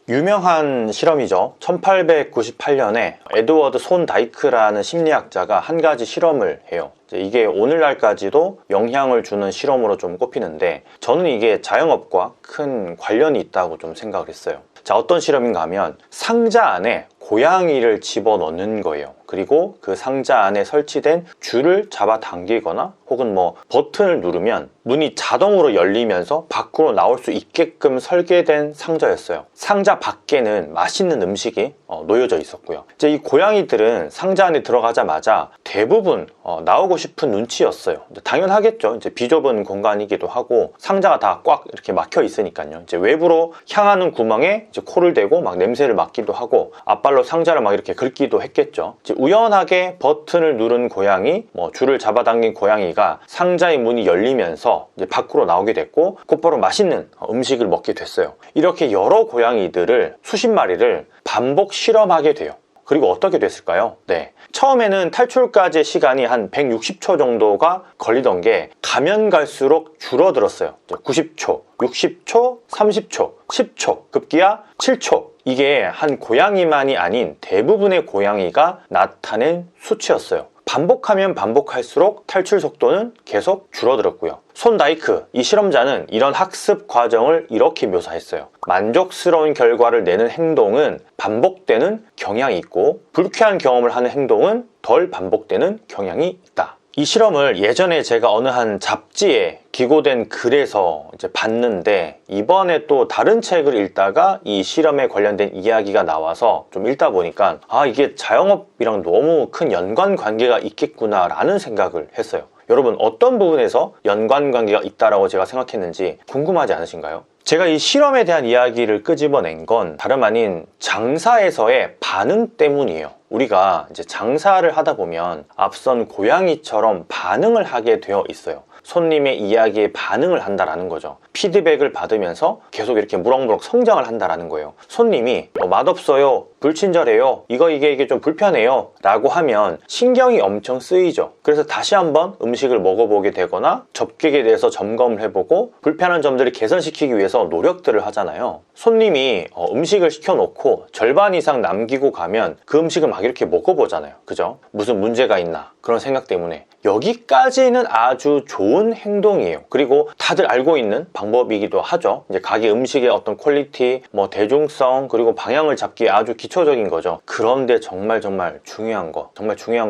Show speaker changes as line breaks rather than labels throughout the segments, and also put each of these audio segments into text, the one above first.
유명한 실험이죠. 1898년에 에드워드 손 다이크라는 심리학자가 한 가지 실험을 해요. 이게 오늘날까지도 영향을 주는 실험으로 좀 꼽히는데, 저는 이게 자영업과 큰 관련이 있다고 좀 생각을 했어요. 자, 어떤 실험인가 하면 상자 안에 고양이를 집어넣는 거예요. 그리고 그 상자 안에 설치된 줄을 잡아당기거나 혹은 뭐 버튼을 누르면 문이 자동으로 열리면서 밖으로 나올 수 있게끔 설계된 상자였어요. 상자 밖에는 맛있는 음식이 놓여져 있었고요. 이제 이 고양이들은 상자 안에 들어가자마자 대부분 나오고 싶은 눈치였어요. 당연하겠죠. 이제 비좁은 공간이기도 하고 상자가 다 꽉 이렇게 막혀 있으니까요. 이제 외부로 향하는 구멍에 이제 코를 대고 막 냄새를 맡기도 하고 앞발로 상자를 막 이렇게 긁기도 했겠죠. 이제 우연하게 버튼을 누른 고양이, 뭐 줄을 잡아당긴 고양이가 상자의 문이 열리면서 이제 밖으로 나오게 됐고 곧바로 맛있는 음식을 먹게 됐어요. 이렇게 여러 고양이들을 수십 마리를 반복 실험하게 돼요. 그리고 어떻게 됐을까요? 네, 처음에는 탈출까지의 시간이 한 160초 정도가 걸리던 게 가면 갈수록 줄어들었어요. 90초, 60초, 30초, 10초, 급기야 7초. 이게 한 고양이만이 아닌 대부분의 고양이가 나타낸 수치였어요. 반복하면 반복할수록 탈출 속도는 계속 줄어들었고요. 손 다이크, 이 실험자는 이런 학습 과정을 이렇게 묘사했어요. 만족스러운 결과를 내는 행동은 반복되는 경향이 있고, 불쾌한 경험을 하는 행동은 덜 반복되는 경향이 있다. 이 실험을 예전에 제가 어느 한 잡지에 기고된 글에서 이제 봤는데, 이번에 또 다른 책을 읽다가 이 실험에 관련된 이야기가 나와서 좀 읽다 보니까 이게 자영업이랑 너무 큰 연관관계가 있겠구나 라는 생각을 했어요. 여러분, 어떤 부분에서 연관관계가 있다라고 제가 생각했는지 궁금하지 않으신가요? 제가 이 실험에 대한 이야기를 끄집어낸 건 다름 아닌 장사에서의 반응 때문이에요. 우리가 이제 장사를 하다 보면 앞선 고양이처럼 반응을 하게 되어 있어요. 손님의 이야기에 반응을 한다라는 거죠. 피드백을 받으면서 계속 이렇게 무럭무럭 성장을 한다라는 거예요. 손님이 맛없어요, 불친절해요, 이게 좀 불편해요 라고 하면 신경이 엄청 쓰이죠. 그래서 다시 한번 음식을 먹어보게 되거나 접객에 대해서 점검을 해보고 불편한 점들을 개선시키기 위해서 노력들을 하잖아요. 손님이 음식을 시켜놓고 절반 이상 남기고 가면 그 음식을 막 이렇게 먹어보잖아요. 그죠? 무슨 문제가 있나 그런 생각 때문에. 여기까지는 아주 좋은 행동이에요. 그리고 다들 알고 있는 방법이기도 하죠. 이제 가게 음식의 어떤 퀄리티, 뭐 대중성, 그리고 방향을 잡기에 아주 기초적인 거죠. 그런데 정말 중요한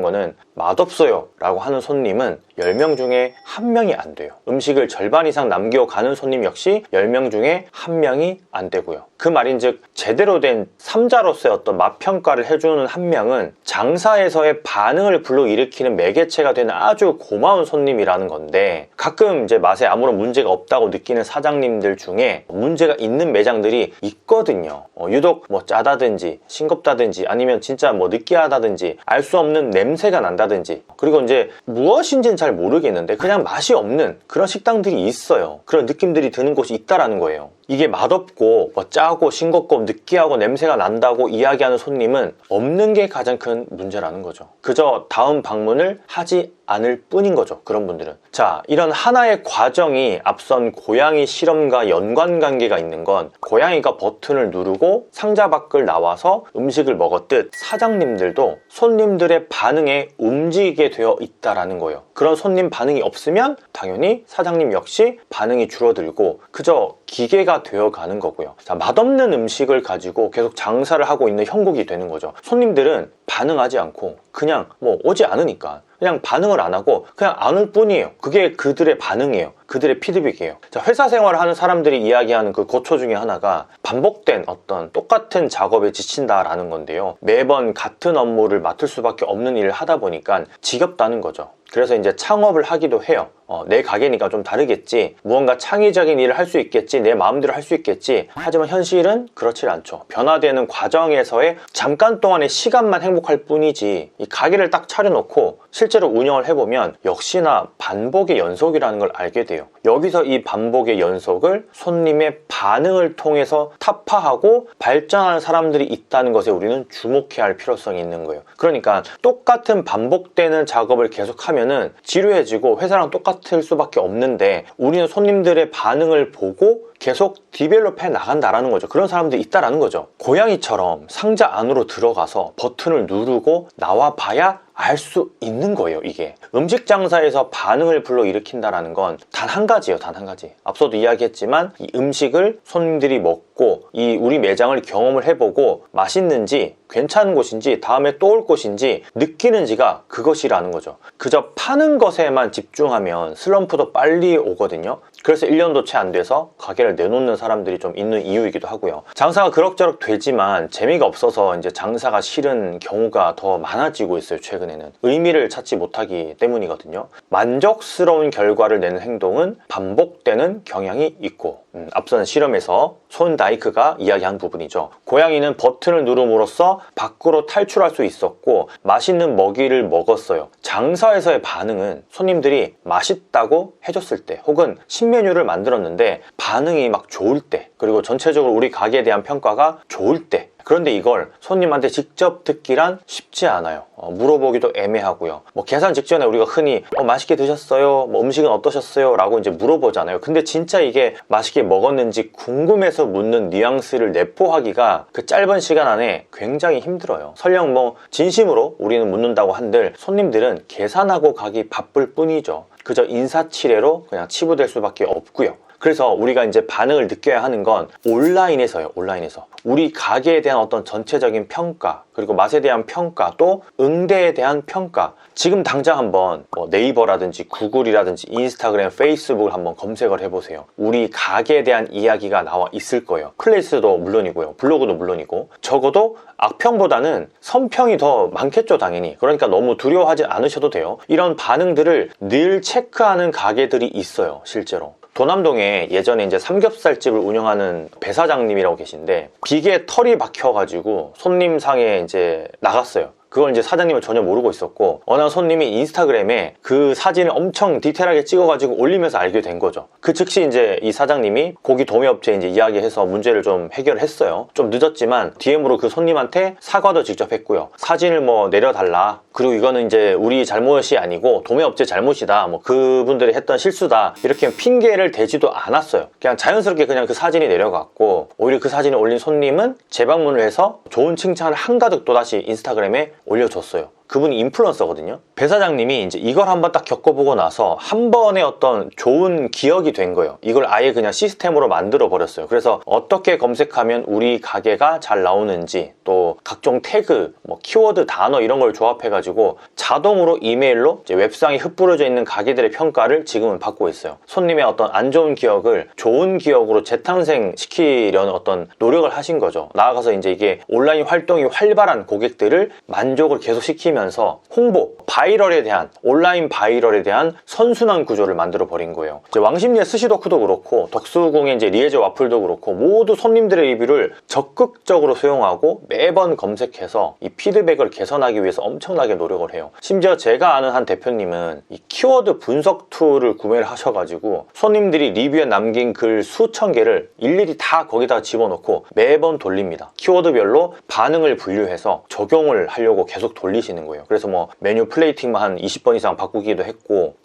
거는 맛없어요 라고 하는 손님은 10명 중에 1명이 안 돼요. 음식을 절반 이상 남겨 가는 손님 역시 10명 중에 1명이 안 되고요. 그 말인즉 제대로 된 삼자로서의 어떤 맛평가를 해주는 1명은 장사에서의 반응을 불러일으키는 매개체가 되는 아주 고마운 손님이라는 건데, 가끔 이제 맛에 아무런 문제가 없다고 느끼는 사장님들 중에 문제가 있는 매장들이 있거든요. 유독 뭐 짜다든지 싱겁다든지 아니면 진짜 뭐 느끼하다든지 알 수 없는 냄새가 난다든지, 그리고 이제 무엇인지는 잘 모르겠는데 그냥 맛이 없는 그런 식당들이 있어요. 그런 느낌들이 드는 곳이 있다라는 거예요. 이게 맛없고 뭐 짜고 싱겁고 느끼하고 냄새가 난다고 이야기하는 손님은 없는 게 가장 큰 문제라는 거죠. 그저 다음 방문을 하지 않을 뿐인 거죠. 그런 분들은. 자, 이런 하나의 과정이 앞선 고양이 실험과 연관관계가 있는 건, 고양이가 버튼을 누르고 상자 밖을 나와서 음식을 먹었듯 사장님들도 손님들의 반응에 움직이게 되어 있다라는 거예요. 그런 손님 반응이 없으면 당연히 사장님 역시 반응이 줄어들고 그저 기계가 되어 가는 거고요. 자, 맛없는 음식을 가지고 계속 장사를 하고 있는 형국이 되는 거죠. 손님들은 반응하지 않고 그냥 뭐 오지 않으니까 그냥 반응을 안 하고 그냥 안 올 뿐이에요. 그게 그들의 반응이에요. 그들의 피드백이에요. 자, 회사 생활을 하는 사람들이 이야기하는 그 고초 중에 하나가 반복된 어떤 똑같은 작업에 지친다라는 건데요. 매번 같은 업무를 맡을 수밖에 없는 일을 하다 보니까 지겹다는 거죠. 그래서 이제 창업을 하기도 해요. 내 가게니까 좀 다르겠지, 무언가 창의적인 일을 할 수 있겠지, 내 마음대로 할 수 있겠지. 하지만 현실은 그렇지 않죠. 변화되는 과정에서의 잠깐 동안의 시간만 행복할 뿐이지, 이 가게를 딱 차려놓고 실제로 운영을 해보면 역시나 반복의 연속이라는 걸 알게 돼요. 여기서 이 반복의 연속을 손님의 반응을 통해서 타파하고 발전하는 사람들이 있다는 것에 우리는 주목해야 할 필요성이 있는 거예요. 그러니까 똑같은 반복되는 작업을 계속하면은 지루해지고 회사랑 똑같을 수밖에 없는데, 우리는 손님들의 반응을 보고 계속 디벨롭해 나간다라는 거죠. 그런 사람들이 있다라는 거죠. 고양이처럼 상자 안으로 들어가서 버튼을 누르고 나와 봐야 알 수 있는 거예요. 이게 음식 장사에서 반응을 불러일으킨다라는 건 단 한 가지예요. 단 한 가지. 앞서도 이야기했지만 이 음식을 손님들이 먹고 이 우리 매장을 경험을 해보고 맛있는지 괜찮은 곳인지 다음에 또 올 곳인지 느끼는지가 그것이라는 거죠. 그저 파는 것에만 집중하면 슬럼프도 빨리 오거든요. 그래서 1년도 채 안 돼서 가게를 내놓는 사람들이 좀 있는 이유이기도 하고요. 장사가 그럭저럭 되지만 재미가 없어서 이제 장사가 싫은 경우가 더 많아지고 있어요. 최근에는 의미를 찾지 못하기 때문이거든요. 만족스러운 결과를 내는 행동은 반복되는 경향이 있고, 앞선 실험에서 손 다이크가 이야기한 부분이죠. 고양이는 버튼을 누름으로써 밖으로 탈출할 수 있었고 맛있는 먹이를 먹었어요. 장사에서의 반응은 손님들이 맛있다고 해줬을 때 혹은 신메뉴를 만들었는데 반응이 막 좋을 때, 그리고 전체적으로 우리 가게에 대한 평가가 좋을 때, 그런데 이걸 손님한테 직접 듣기란 쉽지 않아요. 물어보기도 애매하고요. 계산 직전에 우리가 흔히 맛있게 드셨어요? 음식은 어떠셨어요? 라고 이제 물어보잖아요. 근데 진짜 이게 맛있게 먹었는지 궁금해서 묻는 뉘앙스를 내포하기가 그 짧은 시간 안에 굉장히 힘들어요. 설령 진심으로 우리는 묻는다고 한들 손님들은 계산하고 가기 바쁠 뿐이죠. 그저 인사치레로 그냥 치부될 수밖에 없고요. 그래서 우리가 이제 반응을 느껴야 하는 건 온라인에서요. 온라인에서 우리 가게에 대한 어떤 전체적인 평가, 그리고 맛에 대한 평가, 또 응대에 대한 평가. 지금 당장 한번 네이버라든지 구글이라든지 인스타그램, 페이스북을 한번 검색을 해보세요. 우리 가게에 대한 이야기가 나와 있을 거예요. 플레이스도 물론이고요, 블로그도 물론이고. 적어도 악평보다는 선평이 더 많겠죠, 당연히. 그러니까 너무 두려워하지 않으셔도 돼요. 이런 반응들을 늘 체크하는 가게들이 있어요, 실제로. 도남동에 예전에 이제 삼겹살집을 운영하는 배 사장님이라고 계신데 빅에 털이 박혀가지고 손님상에 이제 나갔어요. 그걸 이제 사장님은 전혀 모르고 있었고, 어느 손님이 인스타그램에 그 사진을 엄청 디테일하게 찍어가지고 올리면서 알게 된 거죠. 그 즉시 이제 이 사장님이 고기 도매업체에 이제 이야기해서 문제를 좀 해결했어요. 좀 늦었지만 DM으로 그 손님한테 사과도 직접 했고요. 사진을 내려달라. 그리고 이거는 이제 우리 잘못이 아니고 도매업체 잘못이다. 그분들이 했던 실수다. 이렇게 핑계를 대지도 않았어요. 그냥 자연스럽게 그냥 그 사진이 내려갔고, 오히려 그 사진을 올린 손님은 재방문을 해서 좋은 칭찬을 한가득 또다시 인스타그램에 올려줬어요. 그분이 인플루언서거든요. 배 사장님이 이제 이걸 한번 딱 겪어보고 나서 한 번의 어떤 좋은 기억이 된 거예요. 이걸 아예 그냥 시스템으로 만들어 버렸어요. 그래서 어떻게 검색하면 우리 가게가 잘 나오는지, 또 각종 태그, 키워드 단어 이런 걸 조합해가지고 자동으로 이메일로 이제 웹상에 흩뿌려져 있는 가게들의 평가를 지금은 받고 있어요. 손님의 어떤 안 좋은 기억을 좋은 기억으로 재탄생시키려는 어떤 노력을 하신 거죠. 나아가서 이제 이게 온라인 활동이 활발한 고객들을 만족을 계속 시키면서 홍보, 바이럴에 대한, 온라인 바이럴에 대한 선순환 구조를 만들어 버린 거예요. 이제 왕십리의 스시도쿠도 그렇고 덕수궁의 이제 리에제 와플도 그렇고 모두 손님들의 리뷰를 적극적으로 수용하고 매번 검색해서 이 피드백을 개선하기 위해서 엄청나게 노력을 해요. 심지어 제가 아는 한 대표님은 이 키워드 분석 툴을 구매를 하셔가지고 손님들이 리뷰에 남긴 글 수천 개를 일일이 다 거기다가 집어넣고 매번 돌립니다. 키워드별로 반응을 분류해서 적용을 하려고 계속 돌리시는 거예요. 그래서 메뉴 플레이팅만 한 20번 이상 바꾸기도 했고,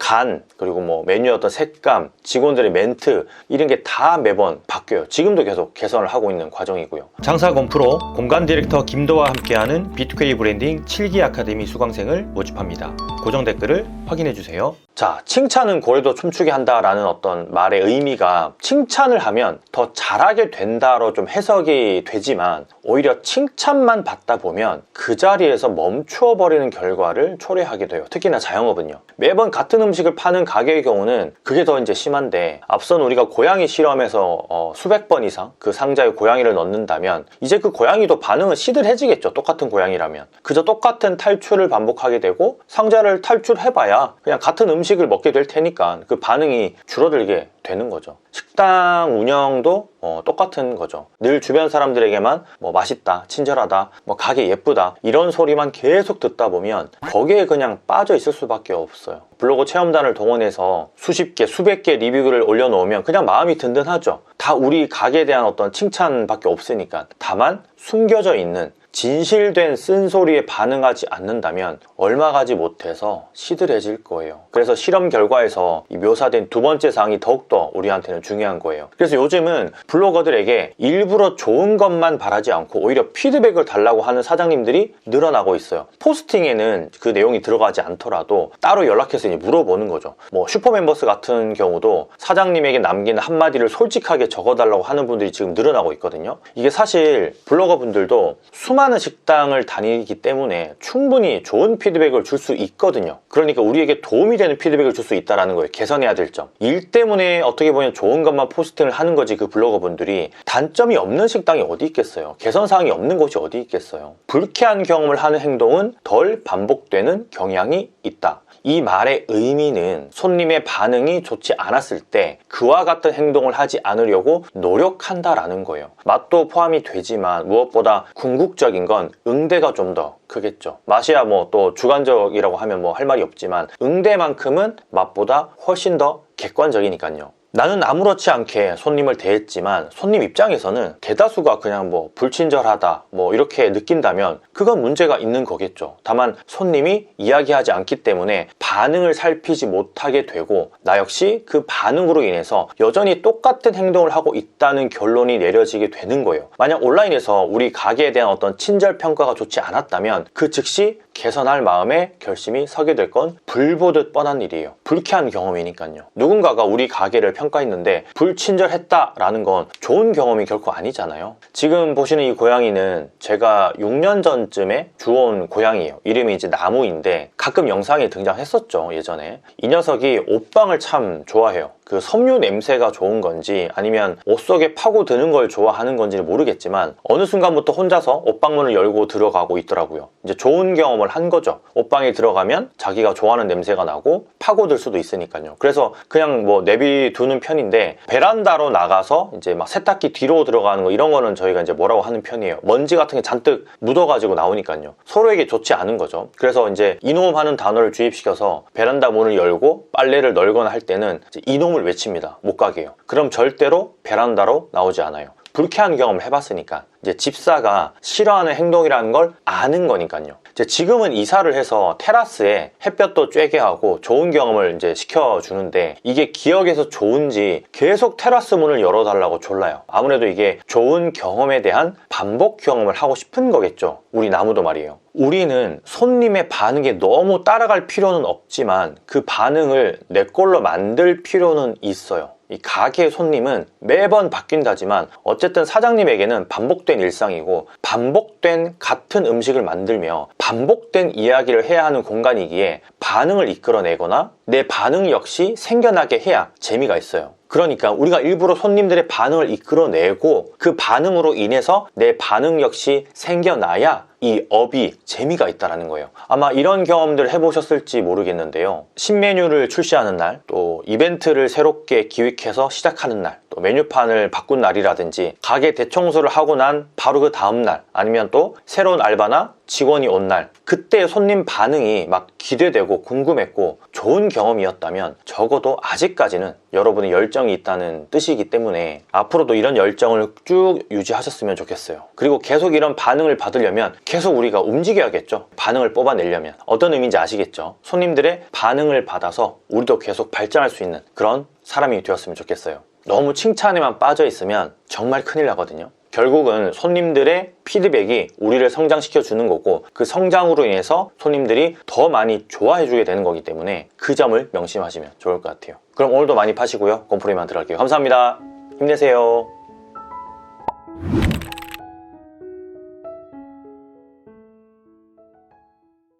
그리고 메뉴의 어떤 색감, 직원들의 멘트, 이런 게 다 매번 바뀌어요. 지금도 계속 개선을 하고 있는 과정이고요. 장사건 프로 공간 디렉터 김도와 함께하는 B2K 브랜딩 7기 아카데미 수강생을 모집합니다. 고정 댓글을 확인해주세요. 자, 칭찬은 고래도 춤추게 한다라는 어떤 말의 의미가 칭찬을 하면 더 잘하게 된다로 좀 해석이 되지만, 오히려 칭찬만 받다 보면 그 자리에서 멈추어 버리는 결과를 초래하게 돼요. 특히나 자영업은요. 매번 같은 음식을 파는 가게의 경우는 그게 더 이제 심한데, 앞선 우리가 고양이 실험에서 수백 번 이상 그 상자에 고양이를 넣는다면 이제 그 고양이도 반응은 시들해지겠죠. 똑같은 고양이라면. 그저 똑같은 탈출을 반복하게 되고, 상자를 탈출해봐야 그냥 같은 음식을 먹게 될 테니까 그 반응이 줄어들게 되는 거죠. 식당 운영도 똑같은 거죠. 늘 주변 사람들에게만 맛있다, 친절하다, 가게 예쁘다 이런 소리만 계속 듣다 보면 거기에 그냥 빠져 있을 수밖에 없어요. 블로그 체험단을 동원해서 수십 개, 수백 개 리뷰글을 올려놓으면 그냥 마음이 든든하죠. 다 우리 가게에 대한 어떤 칭찬밖에 없으니까. 다만 숨겨져 있는 진실된 쓴소리에 반응하지 않는다면 얼마 가지 못해서 시들해질 거예요. 그래서 실험 결과에서 이 묘사된 두 번째 사항이 더욱더 우리한테는 중요한 거예요. 그래서 요즘은 블로거들에게 일부러 좋은 것만 바라지 않고 오히려 피드백을 달라고 하는 사장님들이 늘어나고 있어요. 포스팅에는 그 내용이 들어가지 않더라도 따로 연락해서 이제 물어보는 거죠. 뭐 슈퍼멤버스 같은 경우도 사장님에게 남기는 한마디를 솔직하게 적어달라고 하는 분들이 지금 늘어나고 있거든요. 이게 사실 블로거 분들도 수많은 식당을 다니기 때문에 충분히 좋은 피드백을 줄 수 있거든요. 그러니까 우리에게 도움이 되는 피드백을 줄 수 있다는 거예요. 개선해야 될 점. 일 때문에 어떻게 보면 좋은 것만 포스팅을 하는 거지, 그 블로거 분들이. 단점이 없는 식당이 어디 있겠어요. 개선사항이 없는 곳이 어디 있겠어요. 불쾌한 경험을 하는 행동은 덜 반복되는 경향이 있다. 이 말의 의미는 손님의 반응이 좋지 않았을 때 그와 같은 행동을 하지 않으려고 노력한다라는 거예요. 맛도 포함이 되지만 무엇보다 궁극적인 건 응대가 좀 더 크겠죠. 맛이야 뭐 또 주관적이라고 하면 뭐 할 말이 없지만 응대만큼은 맛보다 훨씬 더 객관적이니까요. 나는 아무렇지 않게 손님을 대했지만 손님 입장에서는 대다수가 그냥 뭐 불친절하다 뭐 이렇게 느낀다면 그건 문제가 있는 거겠죠. 다만 손님이 이야기하지 않기 때문에 반응을 살피지 못하게 되고 나 역시 그 반응으로 인해서 여전히 똑같은 행동을 하고 있다는 결론이 내려지게 되는 거예요. 만약 온라인에서 우리 가게에 대한 어떤 친절 평가가 좋지 않았다면 그 즉시 개선할 마음에 결심이 서게 될 건 불보듯 뻔한 일이에요. 불쾌한 경험이니까요. 누군가가 우리 가게를 평가했는데 불친절했다라는 건 좋은 경험이 결코 아니잖아요. 지금 보시는 이 고양이는 제가 6년 전쯤에 주워온 고양이에요. 이름이 이제 나무인데 가끔 영상에 등장했었죠, 예전에. 이 녀석이 옷방을 참 좋아해요. 그 섬유 냄새가 좋은 건지 아니면 옷 속에 파고드는 걸 좋아하는 건지는 모르겠지만 어느 순간부터 혼자서 옷방문을 열고 들어가고 있더라고요. 이제 좋은 경험을 한 거죠. 옷방에 들어가면 자기가 좋아하는 냄새가 나고 파고들 수도 있으니까요. 그래서 그냥 뭐 내비두는 편인데 베란다로 나가서 이제 막 세탁기 뒤로 들어가는 거 이런 거는 저희가 이제 뭐라고 하는 편이에요. 먼지 같은 게 잔뜩 묻어가지고 나오니까요. 서로에게 좋지 않은 거죠. 그래서 이제 이놈 하는 단어를 주입시켜서 베란다 문을 열고 빨래를 널거나 할 때는 이제 이놈을 외칩니다. 못 가게 해요. 그럼 절대로 베란다로 나오지 않아요. 불쾌한 경험을 해봤으니까. 이제 집사가 싫어하는 행동이라는 걸 아는 거니까요. 이제 지금은 이사를 해서 테라스에 햇볕도 쬐게 하고 좋은 경험을 이제 시켜주는데 이게 기억에서 좋은지 계속 테라스 문을 열어달라고 졸라요. 아무래도 이게 좋은 경험에 대한 반복 경험을 하고 싶은 거겠죠. 우리 나무도 말이에요. 우리는 손님의 반응에 너무 따라갈 필요는 없지만 그 반응을 내 걸로 만들 필요는 있어요. 이 가게 손님은 매번 바뀐다지만 어쨌든 사장님에게는 반복된 일상이고 반복된 같은 음식을 만들며 반복된 이야기를 해야 하는 공간이기에 반응을 이끌어내거나 내 반응 역시 생겨나게 해야 재미가 있어요. 그러니까 우리가 일부러 손님들의 반응을 이끌어내고 그 반응으로 인해서 내 반응 역시 생겨나야 이 업이 재미가 있다는 거예요. 아마 이런 경험들 해보셨을지 모르겠는데요. 신메뉴를 출시하는 날, 또 이벤트를 새롭게 기획해서 시작하는 날, 또 메뉴판을 바꾼 날이라든지 가게 대청소를 하고 난 바로 그 다음 날, 아니면 또 새로운 알바나 직원이 온 날, 그때 손님 반응이 막 기대되고 궁금했고 좋은 경험이었다면 적어도 아직까지는 여러분의 열정이 있다는 뜻이기 때문에 앞으로도 이런 열정을 쭉 유지하셨으면 좋겠어요. 그리고 계속 이런 반응을 받으려면 계속 우리가 움직여야겠죠. 반응을 뽑아내려면. 어떤 의미인지 아시겠죠? 손님들의 반응을 받아서 우리도 계속 발전할 수 있는 그런 사람이 되었으면 좋겠어요. 너무 칭찬에만 빠져 있으면 정말 큰일 나거든요. 결국은 손님들의 피드백이 우리를 성장시켜 주는 거고 그 성장으로 인해서 손님들이 더 많이 좋아해 주게 되는 거기 때문에 그 점을 명심하시면 좋을 것 같아요. 그럼 오늘도 많이 파시고요. 건프로에만 들어갈게요. 감사합니다. 힘내세요.